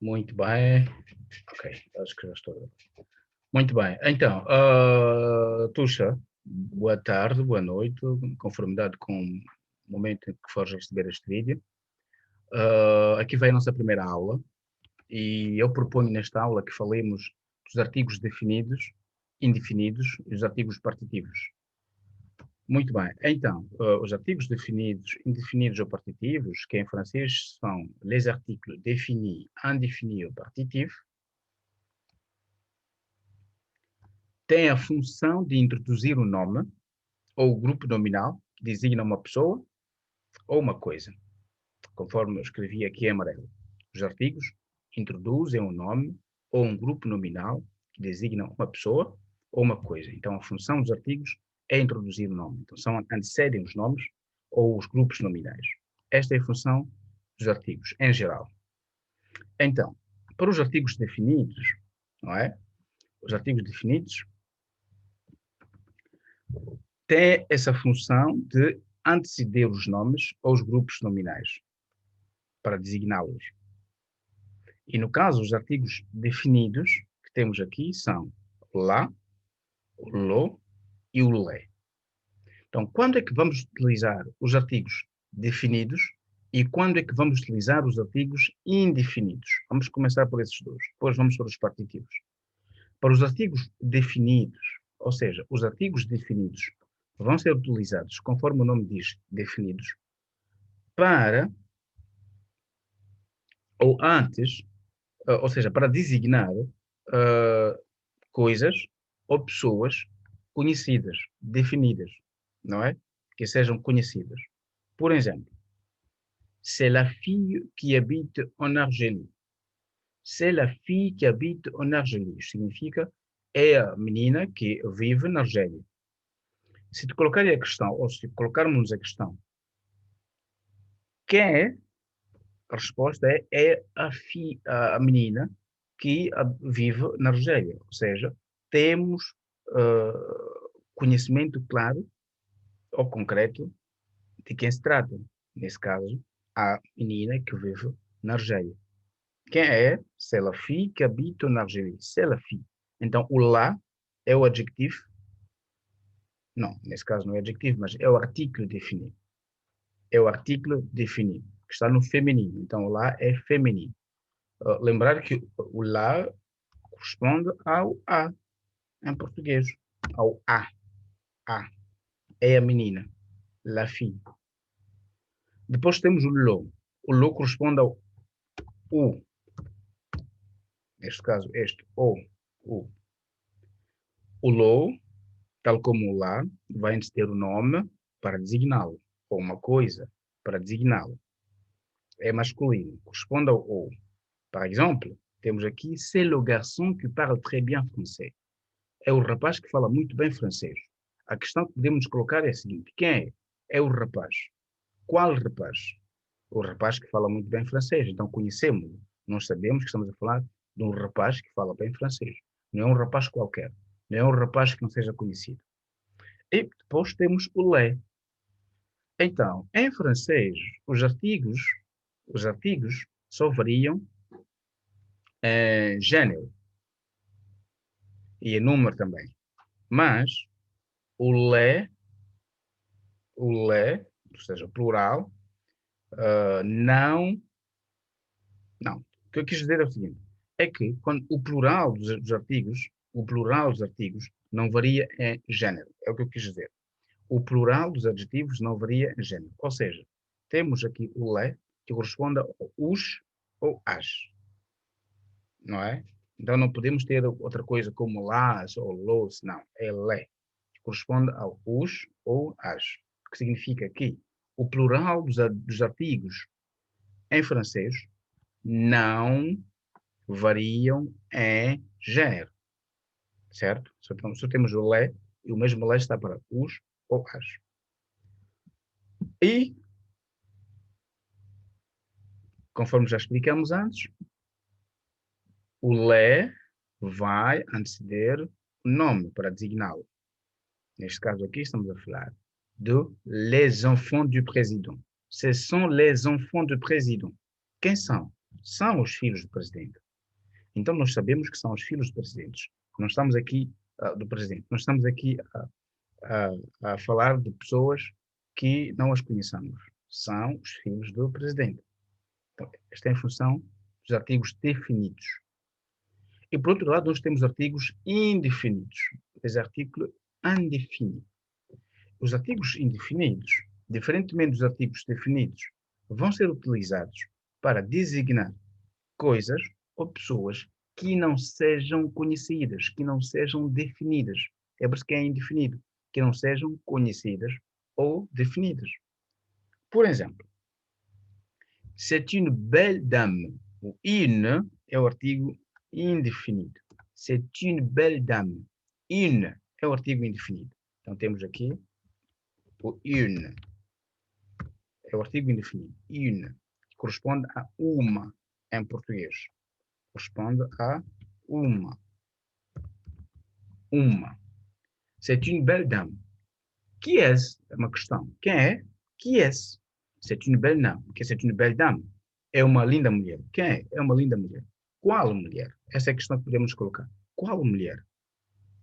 Muito bem. Ok, acho que já estou. Muito bem. Então, Tuxa, boa tarde, boa noite, conformidade com o momento em que fores receber este vídeo. Aqui vem a nossa primeira aula e eu proponho nesta aula que falemos dos artigos definidos, indefinidos e os artigos partitivos. Muito bem. Então, os artigos definidos, indefinidos ou partitivos, que em francês são les articles définis, indéfinis ou partitifs, têm a função de introduzir o nome ou o grupo nominal que designa uma pessoa ou uma coisa, conforme eu escrevi aqui em amarelo. Os artigos introduzem um nome ou um grupo nominal que designa uma pessoa ou uma coisa. Então, a função dos artigos é introduzir o nome. Então, antecedem os nomes ou os grupos nominais. Esta é a função dos artigos, em geral. Então, para os artigos definidos, não é? Os artigos definidos têm essa função de anteceder os nomes ou os grupos nominais para designá-los. E no caso, os artigos definidos que temos aqui são lá, o lo e o le. Então, quando é que vamos utilizar os artigos definidos e quando é que vamos utilizar os artigos indefinidos? Vamos começar por esses dois, depois vamos para os partitivos. Para os artigos definidos, ou seja, os artigos definidos vão ser utilizados, conforme o nome diz, definidos, para ou antes, ou seja, para designar coisas ou pessoas conhecidas, definidas, não é? Que sejam conhecidas. Por exemplo, c'est la fille qui habite en Argélie. C'est la fille qui habite en Argélie. Significa é a menina que vive na Argélia. Se te colocarem a questão, ou se colocarmos a questão, quem é? A resposta é a menina que vive na Argélia. Ou seja, temos conhecimento claro ou concreto de quem se trata. Nesse caso, a menina que vive na Argélia. Quem é? C'est la fille qui habite en Argélie. C'est la fille. Então, o lá é o adjetivo. Não, nesse caso não é adjetivo, mas é o artigo definido. É o artigo definido, que está no feminino. Então, o lá é feminino. Lembrar que o lá corresponde ao a, em português. Ao a. A. É a menina. La fille. Depois temos o lo. O lo corresponde ao o. Neste caso, este o. O lo, tal como o lá, vai ter o nome para designá-lo, ou uma coisa para designá-lo. É masculino, corresponde ao o. Par exemple, temos aqui c'est le garçon qui parle très bien français. É o rapaz que fala muito bem francês. A questão que podemos colocar é a seguinte: quem é? É o rapaz. Qual rapaz? O rapaz que fala muito bem francês. Então conhecemos-lo. Nós sabemos que estamos a falar de um rapaz que fala bem francês. Não é um rapaz qualquer. Não é um rapaz que não seja conhecido. E depois temos o le. Então, em francês, os artigos só variam em gênero e em número também. Mas o le, ou seja, plural, não. O que eu quis dizer é o seguinte: é que quando o plural dos artigos não varia em gênero. É o que eu quis dizer. O plural dos adjetivos não varia em gênero. Ou seja, temos aqui o le, que corresponde ao os ou as. Não é? Então não podemos ter outra coisa como las ou los, não. É le, que corresponde ao os ou as. O que significa que o plural dos artigos em francês não variam em gênero. Certo? Só temos o le, e o mesmo le está para os ou as. E, conforme já explicamos antes, o le vai anteceder o nome para designá-lo. Neste caso aqui estamos a falar de les enfants du président. Ce sont les enfants du président. Quem são? são os filhos do presidente. Então, nós sabemos que são os filhos do presidente. Nós estamos aqui, do presidente. Nós estamos aqui a falar de pessoas que não as conhecemos. São os filhos do presidente. Então, esta é em função dos artigos definidos. E, por outro lado, nós temos artigos indefinidos. Esse artigo indefinido. Os artigos indefinidos, diferentemente dos artigos definidos, vão ser utilizados para designar coisas ou pessoas que não sejam conhecidas, que não sejam definidas. É por isso que é indefinido, que não sejam conhecidas ou definidas. Por exemplo, c'est une belle dame. O une é o artigo indefinido. C'est une belle dame. Une é o artigo indefinido. Então temos aqui o une. É o artigo indefinido. Une. Que corresponde a uma em português. Corresponde a uma. Uma. C'est une belle dame. Qui est? É uma questão. Quem é? Qui est? C'est une belle dame. Que c'est une belle dame? É uma linda mulher. Quem é? É uma linda mulher. Qual mulher? Essa é a questão que podemos colocar. Qual mulher?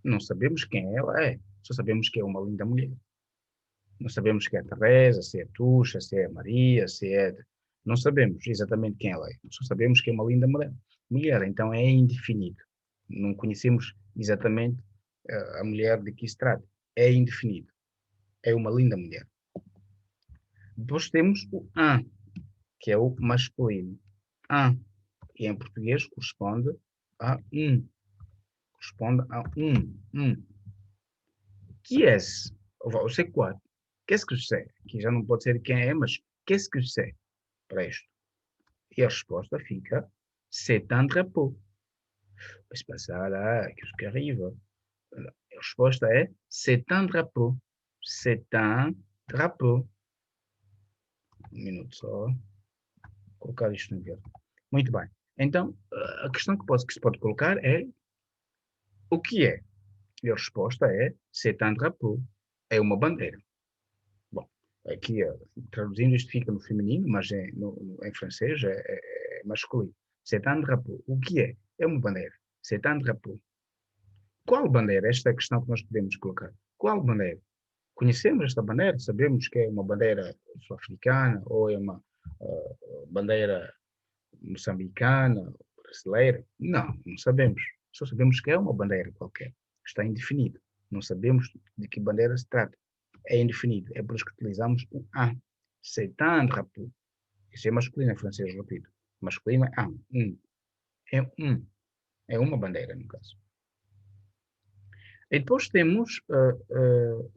Não sabemos quem ela é. Só sabemos que é uma linda mulher. Não sabemos que é a Teresa, se é a Tuxa, se é a Maria, se é... Não sabemos exatamente quem ela é. Só sabemos que é uma linda mulher. Então é indefinido. Não conhecemos exatamente a mulher de que se trata. É indefinido. É uma linda mulher. Depois temos o un, que é o masculino. Un. E em português corresponde a um. Corresponde a um. Qui est? C'est quoi? Qu'est-ce que c'est? Aqui já não pode ser quem é, mas qu'est-ce que c'est? Para isto. E a resposta fica c'est un drapeau. Vai-se passar lá, que isso que arriva. A resposta é c'est un drapeau. C'est un drapeau. Um minuto só. Vou colocar isto no verde. Muito bem. Então, a questão que se pode colocar é o que é? E a resposta é c'est un drapeau. É uma bandeira. Bom, aqui traduzindo isto fica no feminino, mas em francês é masculino. C'est un drapeau. O que é? É uma bandeira. C'est un drapeau. Qual bandeira? Esta é a questão que nós podemos colocar. Qual bandeira? Conhecemos esta bandeira? Sabemos que é uma bandeira sul-africana ou é uma bandeira moçambicana, brasileira? Não sabemos. Só sabemos que é uma bandeira qualquer. Está indefinido. Não sabemos de que bandeira se trata. É indefinido. É por isso que utilizamos o un. C'est un drapeau. Isso é masculino em francês, repito. Masculino é un. É um. É uma bandeira, no caso. E depois temos,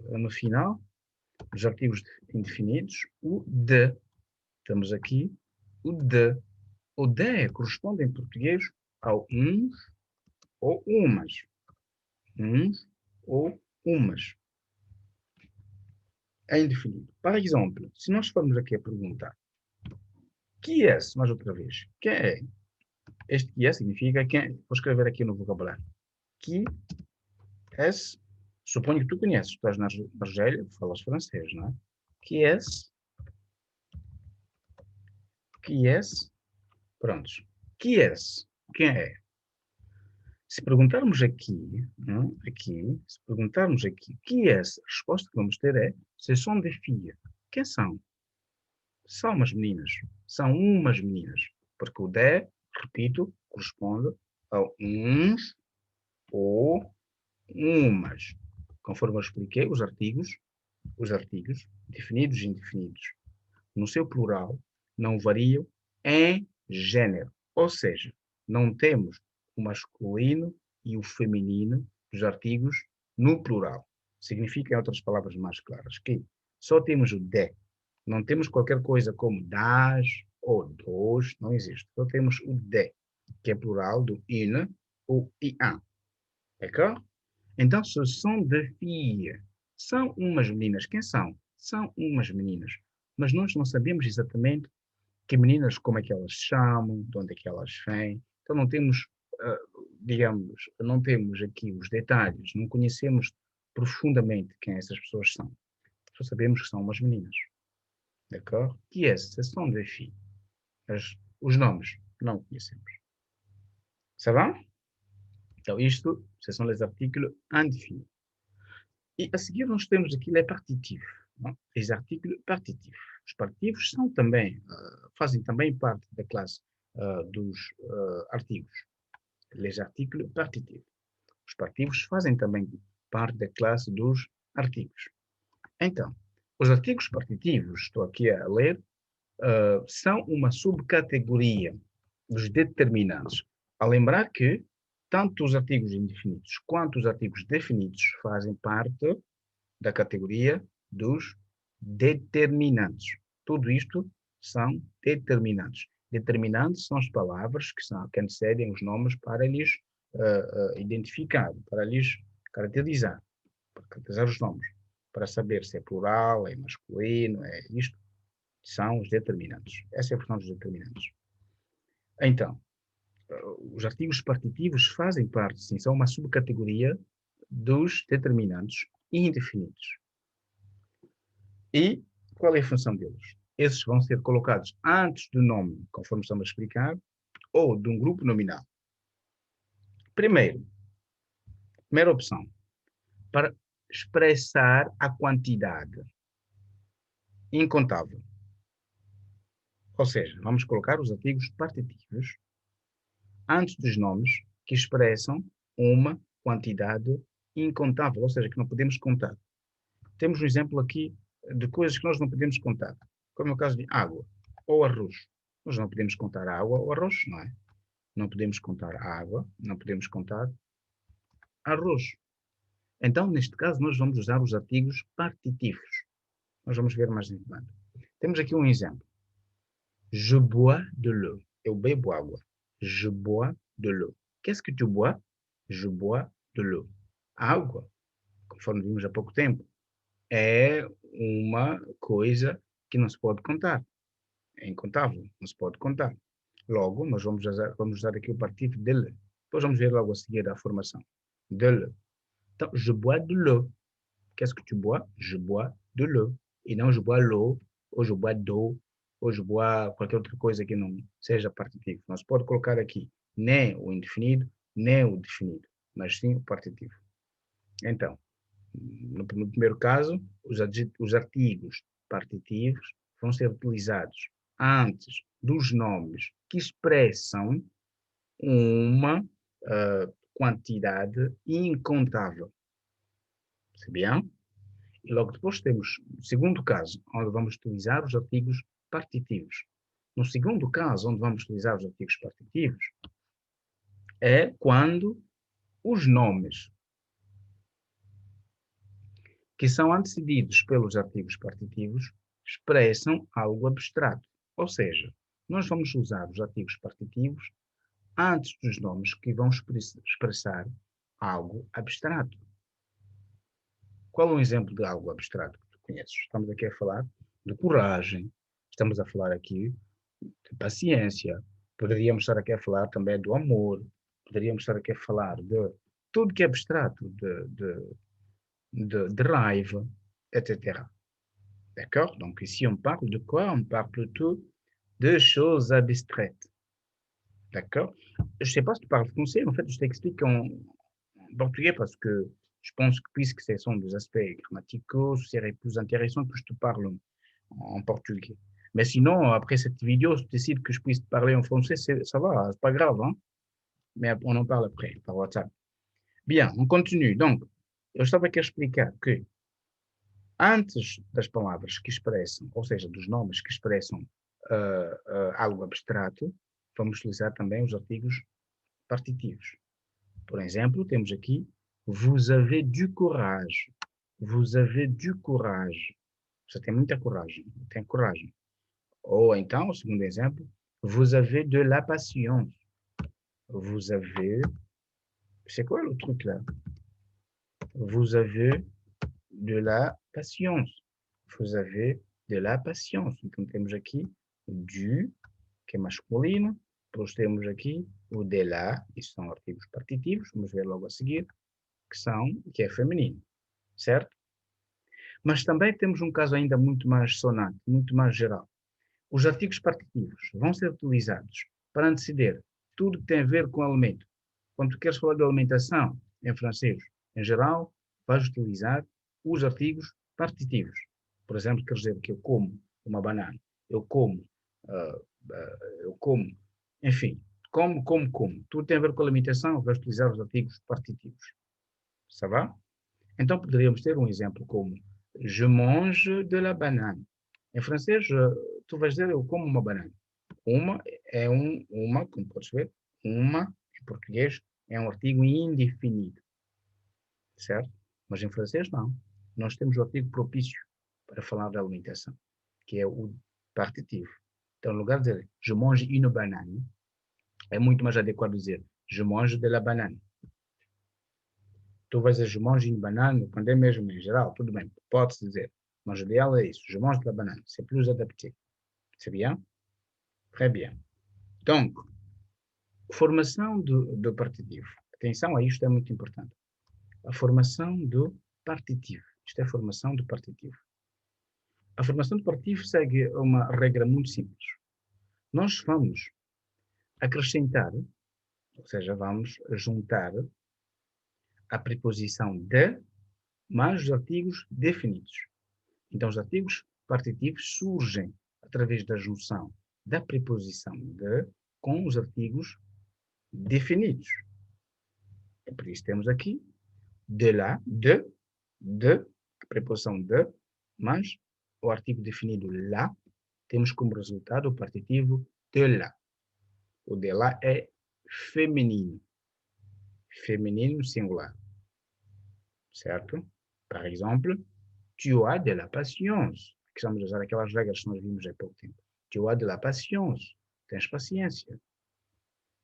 no final, dos artigos indefinidos, o de. Temos aqui o de. O de corresponde em português ao uns ou umas. Uns ou umas. É indefinido. Por exemplo, se nós formos aqui a perguntar que é, mais outra vez, quem é? Este que é significa quem. Vou escrever aqui no vocabulário. Que é, suponho que tu conheces, tu estás na Argélia, falas francês, não é? Que é, prontos. Que é, quem é? Se perguntarmos aqui, não? Se perguntarmos aqui, que é, a resposta que vamos ter é, ce sont des filles. Quem são? São umas meninas. São umas meninas. Porque o de, repito, corresponde a uns ou umas. Conforme eu expliquei, os artigos, definidos e indefinidos, no seu plural, não variam em gênero. Ou seja, não temos o masculino e o feminino dos artigos no plural. Significa, em outras palavras mais claras, que só temos o de. Não temos qualquer coisa como das ou dos, não existe. Só temos o de, que é plural do une ou un. D'accord? Então, ce sont des filles. São umas meninas. Quem são? São umas meninas. Mas nós não sabemos exatamente que meninas, como é que elas se chamam, de onde é que elas vêm. Então, não temos, digamos, não temos aqui os detalhes, não conhecemos profundamente quem essas pessoas são. Só sabemos que são umas meninas. D'accord? Que é? Ce sont des filles. Os nomes não o conhecemos. Ça va? Então, isto, ce sont les articles indéfinis. E a seguir nós temos aqui les partitifs, não? Les articles partitifs. Os partitivos são também, fazem também parte da classe dos artigos. Les articles partitifs. Os partitivos fazem também parte da classe dos artigos. Então, os artigos partitivos, estou aqui a ler, são uma subcategoria dos determinantes. A lembrar que tanto os artigos indefinidos quanto os artigos definidos fazem parte da categoria dos determinantes. Tudo isto são determinantes. Determinantes são as palavras que antecedem os nomes para lhes identificar, para lhes caracterizar os nomes, para saber se é plural, é masculino, é isto. São os determinantes. Essa é a função dos determinantes. Então, os artigos partitivos fazem parte, sim, são uma subcategoria dos determinantes indefinidos. E qual é a função deles? Esses vão ser colocados antes do nome, conforme estamos a explicar, ou de um grupo nominal. Primeira opção, para expressar a quantidade incontável. Ou seja, vamos colocar os artigos partitivos antes dos nomes que expressam uma quantidade incontável, ou seja, que não podemos contar. Temos um exemplo aqui de coisas que nós não podemos contar, como é o caso de água ou arroz. Nós não podemos contar água ou arroz, não é? Não podemos contar água, não podemos contar arroz. Então, neste caso, nós vamos usar os artigos partitivos. Nós vamos ver mais adiante. Temos aqui um exemplo. Je bois de l'eau. Eu bebo água. Je bois de l'eau. Qu'est-ce que tu bois? Je bois de l'eau. Água, conforme vimos há pouco tempo, é uma coisa que não se pode contar. É incontável, não se pode contar. Logo, nós vamos usar aqui o partido de le. Depois vamos ver logo a seguir a formação. De le. Então, je bois de l'eau. Qu'est-ce que tu bois? Je bois de l'eau. E não je bois l'eau, ou je bois d'eau, ou je bois qualquer outra coisa que não seja partitivo. Não se pode colocar aqui nem o indefinido, nem o definido, mas sim o partitivo. Então, no primeiro caso, os artigos partitivos vão ser utilizados antes dos nomes que expressam uma quantidade incontável. Se bem? E logo depois temos o segundo caso, onde vamos utilizar os artigos partitivos. No segundo caso, onde vamos utilizar os artigos partitivos, é quando os nomes que são antecedidos pelos artigos partitivos expressam algo abstrato. Ou seja, nós vamos usar os artigos partitivos antes dos nomes que vão expressar algo abstrato. Qual é um exemplo de algo abstrato que tu conheces? Estamos aqui a falar de coragem, estamos a falar aqui de paciência, poderíamos estar aqui a falar também do amor, poderíamos estar aqui a falar de tudo que é abstrato, de raiva, etc. D'accord? Donc ici, on parle de quoi? On parle plutôt de choses abstraites. D'accord? Je ne sais pas si tu parles français, en fait, je t'explique en portugais parce que je pense que puisque ce sont des aspects grammaticaux, ce serait plus intéressant que je te parle en portugais. Mais sinon, après cette vidéo, si tu décides que je puisse te parler en français, ça va, c'est pas grave, hein? Mais on en parle après, par WhatsApp. Bien, on continue. Donc, eu estava aqui a explicar que antes das palavras que expressam, ou seja, dos nomes que expressam algo abstrato, vamos utilizar também os artigos partitivos. Por exemplo, temos aqui vous avez du courage. Vous avez du courage. Você tem muita coragem. Tem coragem. Ou então, o segundo exemplo, vous avez de la patience. Vous avez... C'est quoi le truc là? Vous avez de la patience. Vous avez de la patience. Então, temos aqui o du, que é masculino. Depois temos aqui o de la, isso são artigos partitivos, vamos ver logo a seguir, que é feminino, certo? Mas também temos um caso ainda muito mais sonante, muito mais geral. Os artigos partitivos vão ser utilizados para anteceder tudo que tem a ver com alimento. Quando tu queres falar de alimentação em francês, em geral, vais utilizar os artigos partitivos. Por exemplo, quer dizer que eu como uma banana, eu como, eu como, enfim, como. Tudo tem a ver com a alimentação, vais utilizar os artigos partitivos. Ça va? Então poderíamos ter um exemplo como je mange de la banane. Em francês, tu vais dizer eu como uma banana. Uma é uma, como podes ver, uma, em português, é um artigo indefinido, certo? Mas em francês, não. Nós temos o artigo propício para falar da alimentação, que é o partitivo. Então, no lugar de dizer je mange une banane, é muito mais adequado dizer je mange de la banane. Tu vais dizer je mange une banane, quando é mesmo em geral, tudo bem, pode-se dizer. Mas o ideal é isso, je mange de la banane. C'est plus adapté. C'est bien? Très bien. Donc, formação do partitivo. Atenção a isto, é muito importante. A formação do partitivo. Isto é a formação do partitivo. A formação do partitivo segue uma regra muito simples. Nós vamos acrescentar, ou seja, vamos juntar a preposição de mais os artigos definidos. Então, os artigos partitivos surgem através da junção da preposição de com os artigos definidos. É por isso que temos aqui de lá, de, a preposição de, mais o artigo definido lá, temos como resultado o partitivo de lá. O de lá é feminino. Feminino singular. Certo? Par exemple, tu as de la patience. Aqui estamos a usar aquelas regras que nós vimos há pouco tempo. Tu as de la patience. Tens paciência.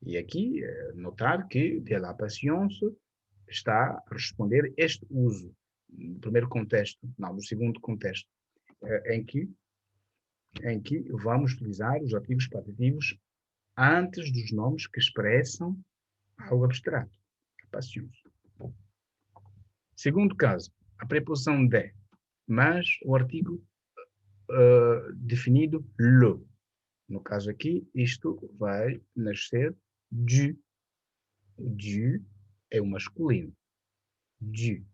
E aqui, notar que de la patience está a responder este uso, no primeiro contexto, não, no segundo contexto, em que vamos utilizar os artigos partitivos antes dos nomes que expressam algo abstrato, paciência. Segundo caso, a preposição de, mas o artigo definido le. No caso aqui, isto vai nascer du. Du é o masculino. Du.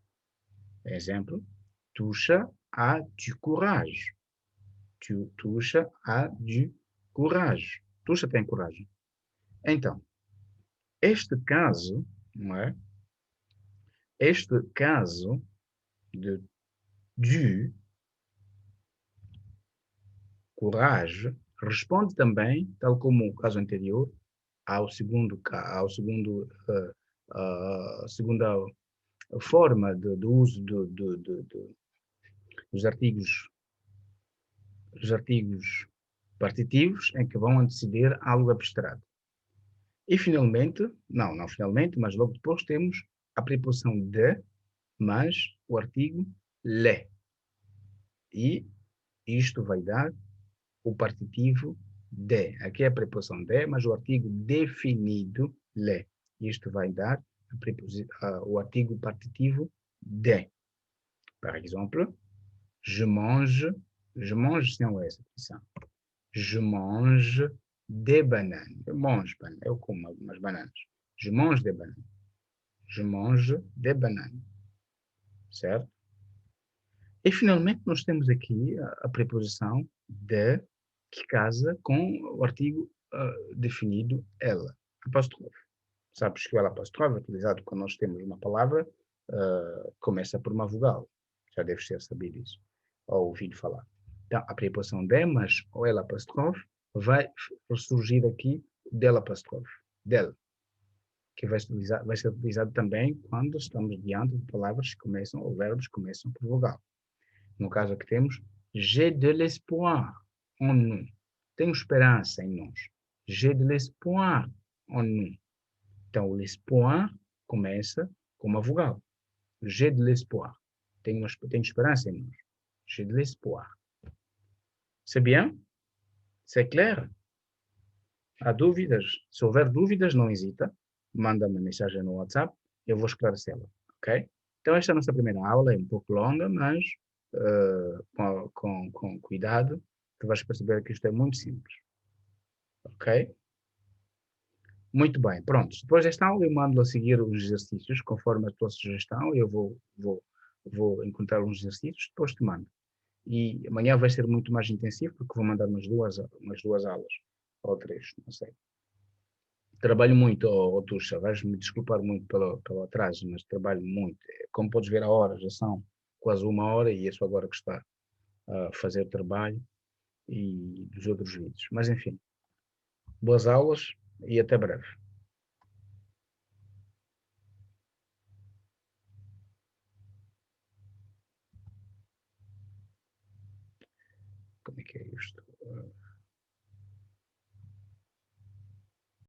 Exemplo, touche à du courage. Tu touche à du courage. Touche tem coragem. Então, este caso, não é? Este caso de du, courage, responde também, tal como o caso anterior, segunda forma do uso dos artigos partitivos em que vão anteceder algo abstrato. E finalmente, não finalmente, mas logo depois temos a preposição de, mais o artigo le. E isto vai dar o partitivo de. Aqui é a preposição de, mas o artigo definido le. Isto vai dar o artigo partitivo de. Par exemple, je mange sem o S, atenção. Je mange des bananes. Eu mange bananas. Eu como algumas bananas. Je mange des bananes. Je mange des bananes. Certo? E finalmente nós temos aqui a preposição de, que casa com o artigo definido ela. Apóstrofe. Sabes que o ela apóstrofe é utilizado quando nós temos uma palavra começa por uma vogal. Já deves ter sabido isso. Ou ouvido falar. Então, a preposição de, mas o ela apóstrofe vai surgir aqui dela apóstrofe. Dela. Que vai ser utilizado também quando estamos diante de palavras que começam, ou verbos que começam por vogal. No caso aqui temos j'ai de l'espoir en nous. Tenho esperança em nós. J'ai de l'espoir en nous. Então, o l'espoir começa com uma vogal. J'ai de l'espoir. Tenho esperança em nós. J'ai de l'espoir. C'est bien? C'est clair? Há dúvidas? Se houver dúvidas, não hesita. Manda uma mensagem no WhatsApp. Eu vou esclarecê-la. Ok? Então, esta é a nossa primeira aula. É um pouco longa, mas com cuidado, tu vais perceber que isto é muito simples. Ok? Muito bem, pronto. Depois desta aula eu mando a seguir os exercícios, conforme a tua sugestão, eu vou encontrar uns exercícios, depois te mando. E amanhã vai ser muito mais intensivo, porque vou mandar umas duas aulas, ou três, não sei. Trabalho muito, Tuxa, vais-me desculpar muito pelo atraso, mas trabalho muito. Como podes ver, a hora já são quase uma hora e é só agora que está a fazer o trabalho e dos outros vídeos. Mas enfim, boas aulas e até breve. Como é que é isto?